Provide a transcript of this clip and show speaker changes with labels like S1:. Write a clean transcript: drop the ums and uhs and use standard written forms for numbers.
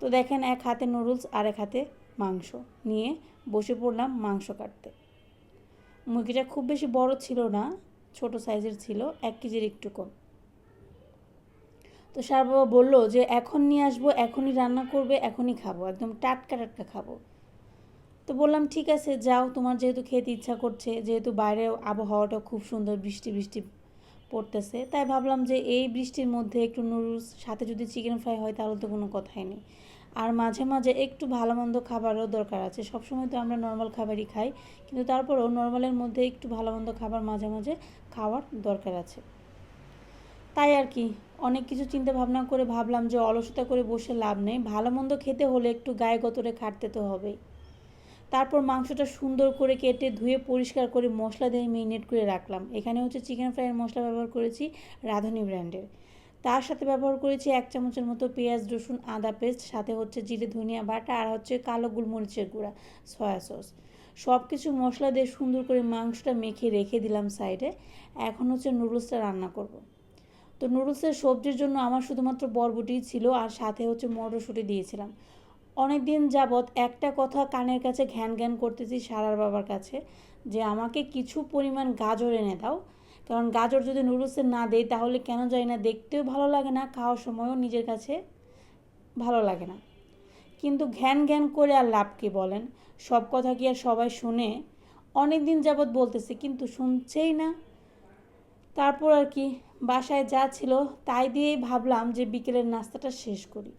S1: তো দেখেন এক হাতে নুডলস আর এক হাতে মাংস নিয়ে বসে পড়লাম মাংস কাটতে। মুরগিটা খুব বেশি বড় ছিল না, ছোট সাইজের ছিল, 1 কেজির একটু কম। তো সার বাবা বললো যে এখন নিয়ে আসবো, এখনই রান্না করবে, এখনই খাবো, একদম টাটকা টাটকা খাবো। তো বললাম ঠিক আছে যাও, তোমার যেহেতু খেতে ইচ্ছা করছে, যেহেতু বাইরে আবহাওয়াটা খুব সুন্দর, বৃষ্টি বৃষ্টি পড়তেছে, তাই ভাবলাম যে এই বৃষ্টির মধ্যে একটু নুডলস সাথে যদি চিকেন ফ্রাই হয় তাহলে তো কোনো কথাই নেই। আর মাঝে মাঝে একটু ভালো মন্দ খাবারও দরকার আছে, সবসময় তো আমরা নর্মাল খাবারই খাই, কিন্তু তারপরেও নর্মালের মধ্যে একটু ভালো মন্দ খাবার মাঝে মাঝে খাওয়ার দরকার আছে। তাই আর কি অনেক কিছু চিন্তা ভাবনা করে ভাবলাম যে অলসতা করে বসে লাভ নেই, ভালো মন্দ খেতে হলে একটু গায়ে গতরে খাটতে তো হবেই। তারপর মাংসটা সুন্দর করে কেটে ধুয়ে পরিষ্কার করে মশলা দিয়ে মেরিনেট করে রাখলাম। এখানে হচ্ছে চিকেন ফ্রাইয়ের মশলা ব্যবহার করেছি রাঁধুনি ব্র্যান্ডের। তার সাথে ব্যবহার করেছি 1 চামচের মতো পেঁয়াজ রসুন আদা পেস্ট, সাথে হচ্ছে জিরে ধনিয়া বাটা আর হচ্ছে কালো গোলমরিচের গুঁড়া, সয়া সস। সব কিছু মশলা দিয়ে সুন্দর করে মাংসটা মেখে রেখে দিলাম সাইডে। এখন হচ্ছে নুডলসটা রান্না করব। তো নুডলসের সবজির জন্য আমার শুধুমাত্র বরবটিই ছিল, আর সাথে হচ্ছে মটরশুঁটি দিয়েছিলাম। অনেক দিন যাবৎ একটা কথা কানের কাছে ঘ্যান ঘ্যান করতেছি সারার বাবার কাছে, যে আমাকে কিছু পরিমাণ গাজর এনে দাও, কারণ গাজর যদি নুডলসে না দেই তাহলে কেন জানি না দেখতেও ভালো লাগে না, খাওয়ার সময়ও নিজের কাছে ভালো লাগে না। কিন্তু ঘ্যান ঘ্যান করে আর লাভ কি বলেন, সব কথা কি আর সবাই শুনে? অনেক দিন যাবৎ বলতেছি কিন্তু শুনছেই না। তারপর আর কি বাসায় যা ছিল তাই দিয়েই ভাবলাম যে বিকেলের নাস্তাটা শেষ করি।